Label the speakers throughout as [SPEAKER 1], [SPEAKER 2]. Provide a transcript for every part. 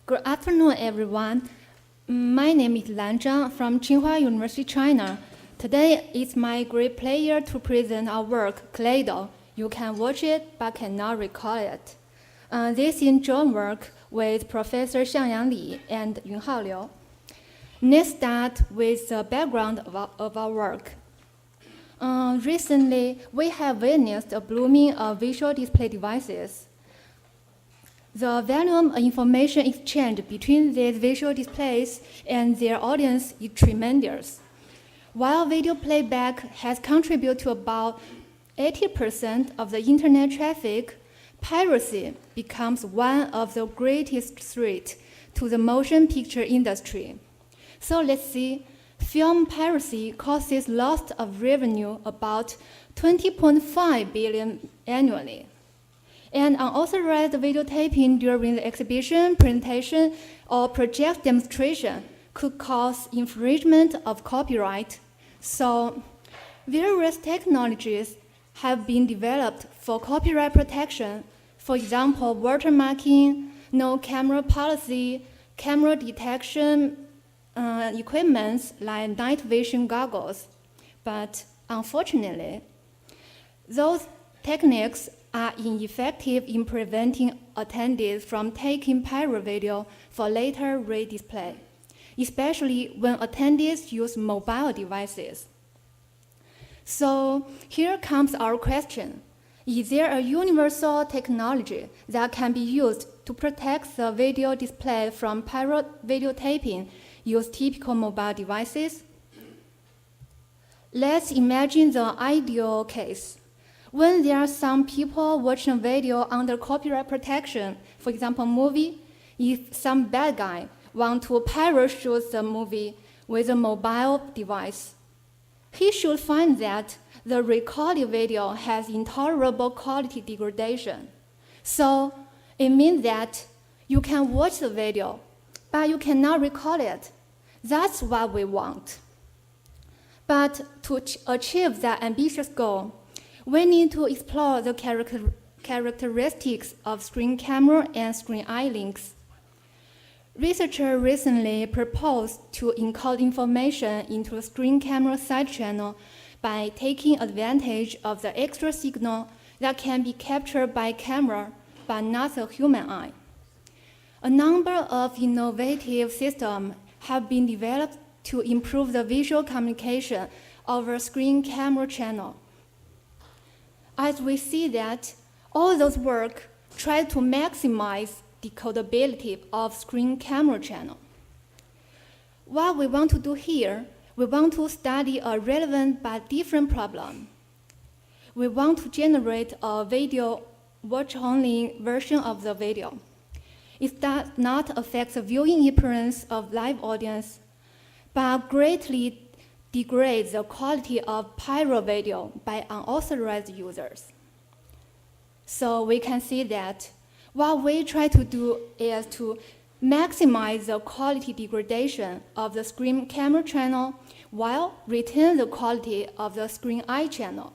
[SPEAKER 1] Good afternoon, everyone. My name is Lan Zhang from Tsinghua University, China. Today, it's my great pleasure to present our work, Kaleido. You can watch it, but cannot recall it. This is joint work with Professor Xiangyang Li and Yunhao Liu. Let's start with the background of our work. Recently, we have witnessed a blooming of visual display devices. The volume of information exchange between these visual displays and their audience is tremendous. While video playback has contributed to about 80% of the internet traffic, piracy becomes one of the greatest threats to the motion picture industry. So let's see. Film piracy causes loss of revenue about 20.5 billion annually. And unauthorized videotaping during the exhibition, presentation, or project demonstration could cause infringement of copyright. So various technologies have been developed for copyright protection. For example, watermarking, no camera policy, camera detection equipment like night vision goggles. But unfortunately, those techniques are ineffective in preventing attendees from taking pirate video for later redisplay, especially when attendees use mobile devices. So here comes our question. Is there a universal technology that can be used to protect the video display from pirate videotaping use typical mobile devices? Let's imagine the ideal case. When there are some people watching a video under copyright protection, for example, movie, if some bad guy want to pirate shoot the movie with a mobile device, he should find that the recorded video has intolerable quality degradation. So it means that you can watch the video, but you cannot record it. That's what we want. But to achieve that ambitious goal, we need to explore the characteristics of screen camera and screen eye links. Researchers recently proposed to encode information into a screen camera side channel by taking advantage of the extra signal that can be captured by camera but not the human eye. A number of innovative systems have been developed to improve the visual communication over screen camera channel. As we see that, all those work try to maximize decodability of screen camera channel. What we want to do here, we want to study a relevant but different problem. We want to generate a video watch-only version of the video. It does not affect the viewing experience of live audience, but greatly degrades the quality of pirate video by unauthorized users. So we can see that what we try to do is to maximize the quality degradation of the screen camera channel while retain the quality of the screen eye channel.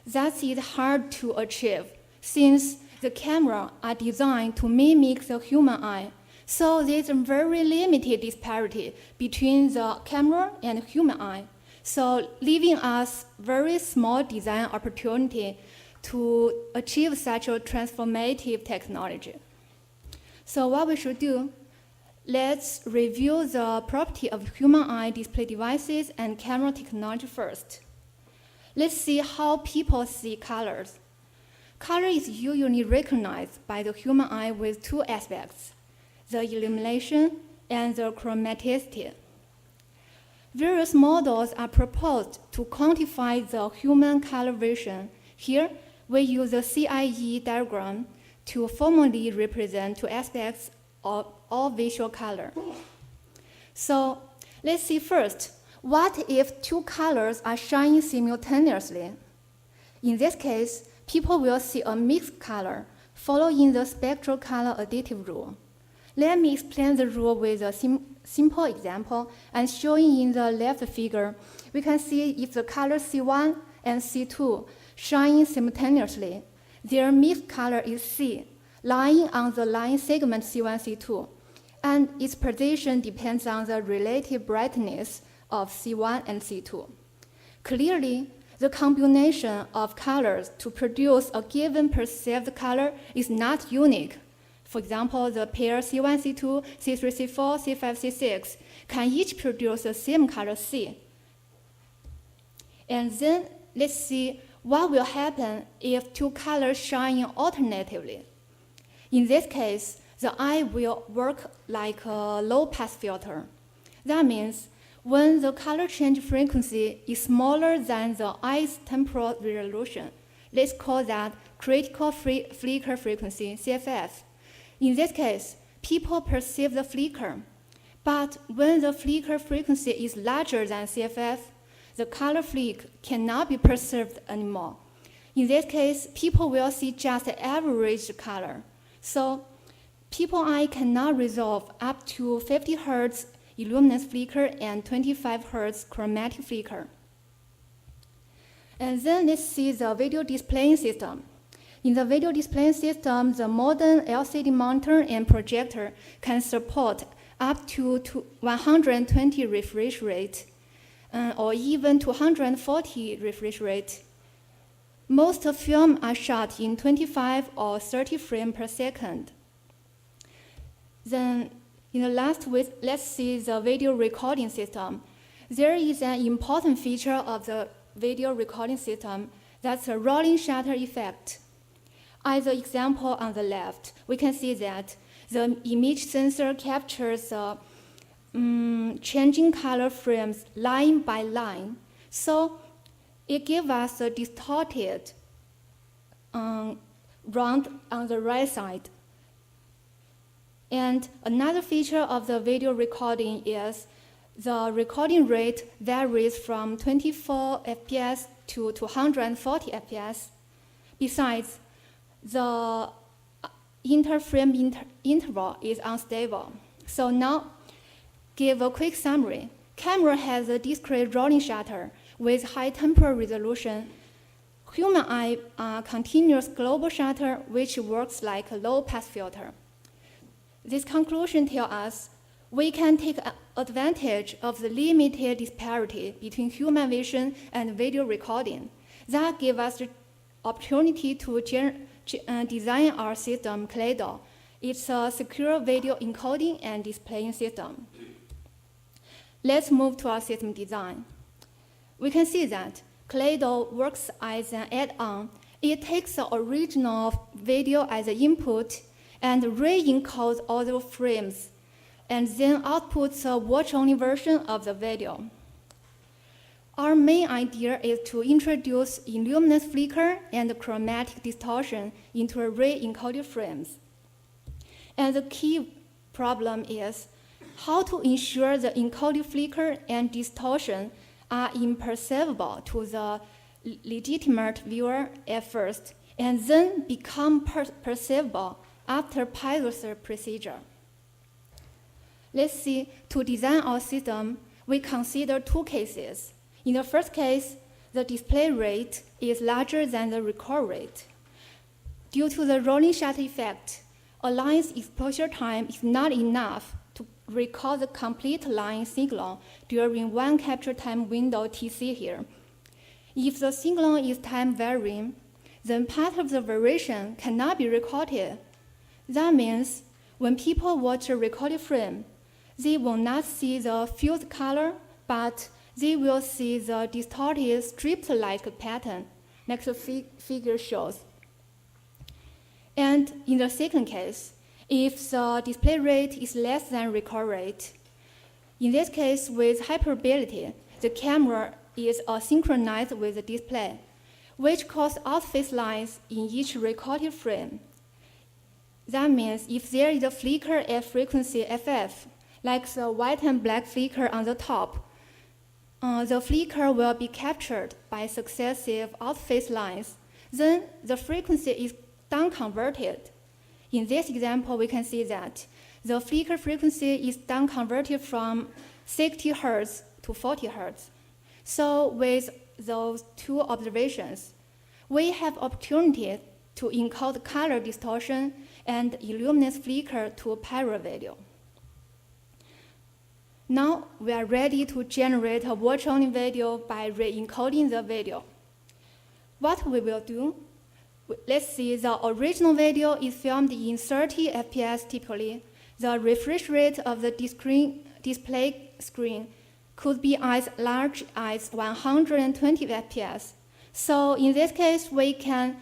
[SPEAKER 1] That is hard to achieve since the cameras are designed to mimic the human eye. So there's a very limited disparity between the camera and human eye, so leaving us very small design opportunity to achieve such a transformative technology. So what we should do, let's review the property of human eye display devices and camera technology first. Let's see how people see colors. Color is usually recognized by the human eye with two aspects: the illumination and the chromaticity. Various models are proposed to quantify the human color vision. Here, we use the CIE diagram to formally represent two aspects of all visual color. So let's see first, what if two colors are shining simultaneously? In this case, people will see a mixed color following the spectral color additive rule. Let me explain the rule with a simple example, and showing in the left figure, we can see if the color C1 and C2 shine simultaneously, their mixed color is C, lying on the line segment C1, C2, and its position depends on the relative brightness of C1 and C2. Clearly, the combination of colors to produce a given perceived color is not unique. For example, the pair C1, C2, C3, C4, C5, C6 can each produce the same color C. And then let's see what will happen if two colors shine alternatively. In this case, the eye will work like a low-pass filter. That means when the color change frequency is smaller than the eye's temporal resolution, let's call that critical flicker frequency, CFF. In this case, people perceive the flicker. But when the flicker frequency is larger than CFF, the color flick cannot be perceived anymore. In this case, people will see just average color. So, people eye cannot resolve up to 50 Hz luminance flicker and 25 Hz chromatic flicker. And then let's see the video displaying system. In the video displaying system, the modern LCD monitor and projector can support up to 120 refresh rate, or even 240 refresh rate. Most films are shot in 25 or 30 frames per second. Then, in the last week, let's see the video recording system. There is an important feature of the video recording system, that's a rolling shutter effect. As the example on the left, we can see that the image sensor captures the changing color frames line by line. So it gives us a distorted round on the right side. And another feature of the video recording is the recording rate varies from 24 FPS to 240 FPS. Besides, the inter-frame interval is unstable. So now, give a quick summary. Camera has a discrete rolling shutter with high temporal resolution. Human eye continuous global shutter, which works like a low-pass filter. This conclusion tells us we can take advantage of the limited disparity between human vision and video recording. That gives us the opportunity to design our system, Kaleido. It's a secure video encoding and displaying system. Let's move to our system design. We can see that Kaleido works as an add-on. It takes the original video as an input and re-encodes all the frames, and then outputs a watch-only version of the video. Our main idea is to introduce illuminance flicker and chromatic distortion into re-encoded frames. And the key problem is how to ensure the encoded flicker and distortion are imperceptible to the legitimate viewer at first, and then become perceivable after piezo procedure. Let's see, to design our system, we consider two cases. In the first case, the display rate is larger than the record rate. Due to the rolling shutter effect, a line's exposure time is not enough to record the complete line signal during one capture time window TC here. If the signal is time varying, then part of the variation cannot be recorded. That means when people watch a recorded frame, they will not see the fused color, but they will see the distorted strip-like pattern, like the figure shows. And in the second case, if the display rate is less than record rate, in this case with hypermobility, the camera is asynchronized with the display, which causes out-phase lines in each recorded frame. That means if there is a flicker at frequency FF, like the white and black flicker on the top, the flicker will be captured by successive out-phase lines. Then the frequency is down-converted. In this example, we can see that the flicker frequency is down-converted from 60 Hz to 40 Hz. So with those two observations, we have opportunity to encode color distortion and illuminance flicker to pirate video. Now we are ready to generate a watch-only video by re-encoding the video. What we will do, let's see, the original video is filmed in 30 FPS typically. The refresh rate of the display screen could be as large as 120 FPS. So in this case, we can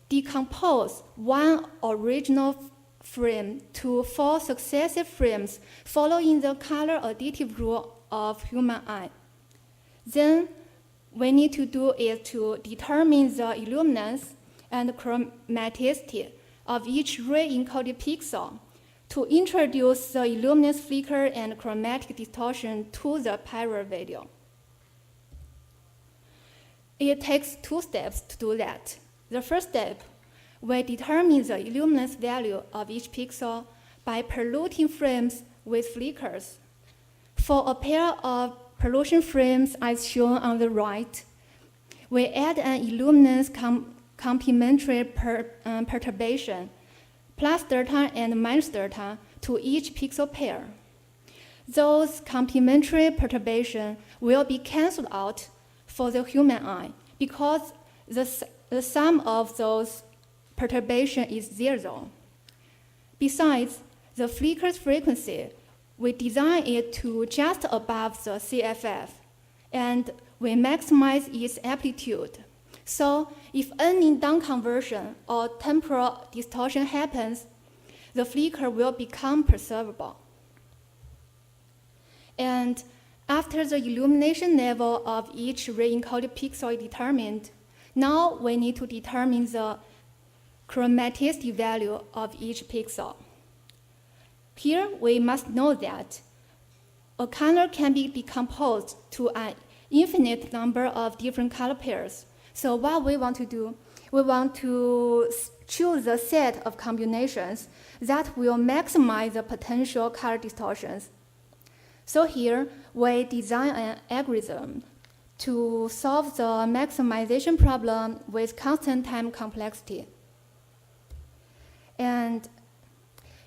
[SPEAKER 1] decompose one original frame to 4 successive frames following the color additive rule of human eye. Then we need to do is to determine the illuminance and chromaticity of each re-encoded pixel to introduce the illuminance flicker and chromatic distortion to the pirate video. It takes 2 steps to do that. The first step, we determine the illuminance value of each pixel by polluting frames with flickers. For a pair of pollution frames as shown on the right, we add an illuminance complementary perturbation, plus delta and minus delta, to each pixel pair. Those complementary perturbations will be canceled out for the human eye because the sum of those perturbations is 0. Besides, the flicker's frequency, we design it to just above the CFF, and we maximize its amplitude. So if any down conversion or temporal distortion happens, the flicker will become perceivable. And after the illumination level of each re-encoded pixel is determined, now we need to determine the chromaticity value of each pixel. Here we must know that a color can be decomposed to an infinite number of different color pairs. So what we want to do, we want to choose a set of combinations that will maximize the potential color distortions. So here, we design an algorithm to solve the maximization problem with constant time complexity. And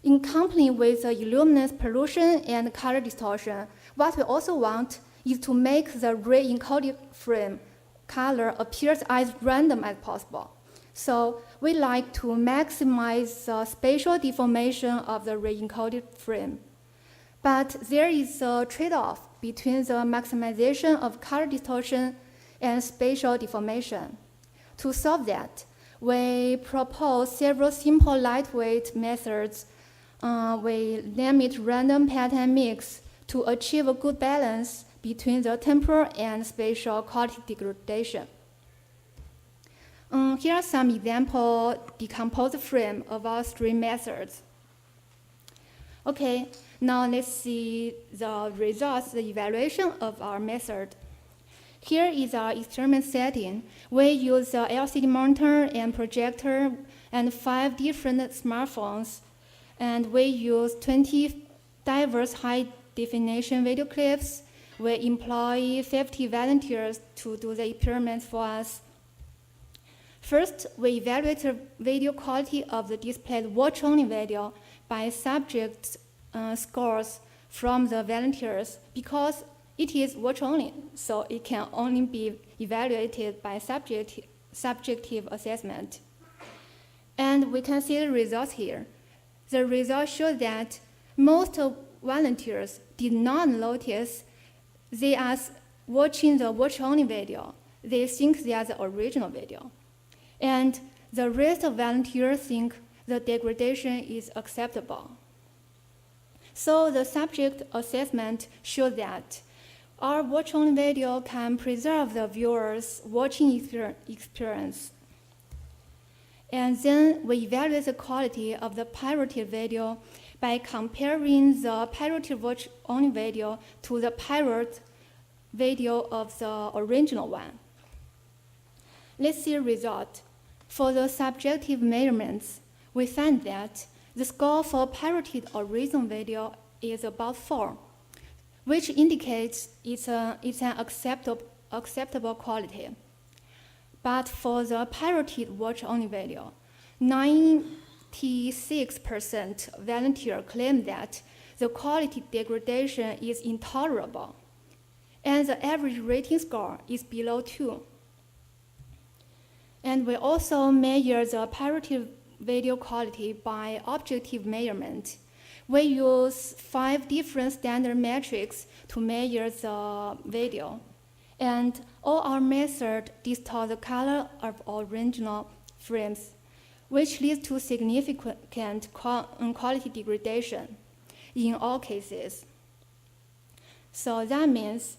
[SPEAKER 1] in company with the illuminance pollution and color distortion, what we also want is to make the re-encoded frame color appears as random as possible. So we like to maximize the spatial deformation of the re-encoded frame. But there is a trade-off between the maximization of color distortion and spatial deformation. To solve that, we propose several simple lightweight methods. We name it random pattern mix to achieve a good balance between the temporal and spatial quality degradation. Here are some example decomposed frame of our 3 methods. Okay, now let's see the results, the evaluation of our method. Here is our experiment setting. We use the LCD monitor and projector and 5 different smartphones. And we use 20 diverse high-definition video clips. We employ 50 volunteers to do the experiments for us. First, we evaluate the video quality of the displayed watch-only video by subject scores from the volunteers because it is watch-only, so it can only be evaluated by subjective assessment. And we can see the results here. The results show that most volunteers did not notice they are watching the watch-only video. They think they are the original video. And the rest of volunteers think the degradation is acceptable. So the subject assessment showed that our watch-only video can preserve the viewer's watching experience. And then we evaluate the quality of the pirated video by comparing the pirated watch-only video to the pirate video of the original one. Let's see the result. For the subjective measurements, we find that the score for pirated original video is about 4, which indicates it's an acceptable quality. But for the pirated watch-only video, 96% volunteers claim that the quality degradation is intolerable, and the average rating score is below 2. And we also measure the pirated video quality by objective measurement. We use 5 different standard metrics to measure the video, and all our methods distort the color of original frames, which leads to significant quality degradation in all cases. So that means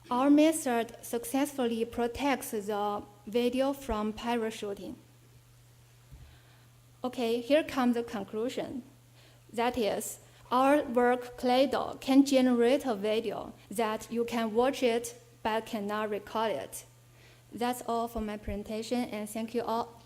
[SPEAKER 1] our method successfully protects the video from pirate shooting. Okay, here comes the conclusion. That is, our work, Kaleido, can generate a video that you can watch it but cannot record it. That's all for my presentation, and thank you all.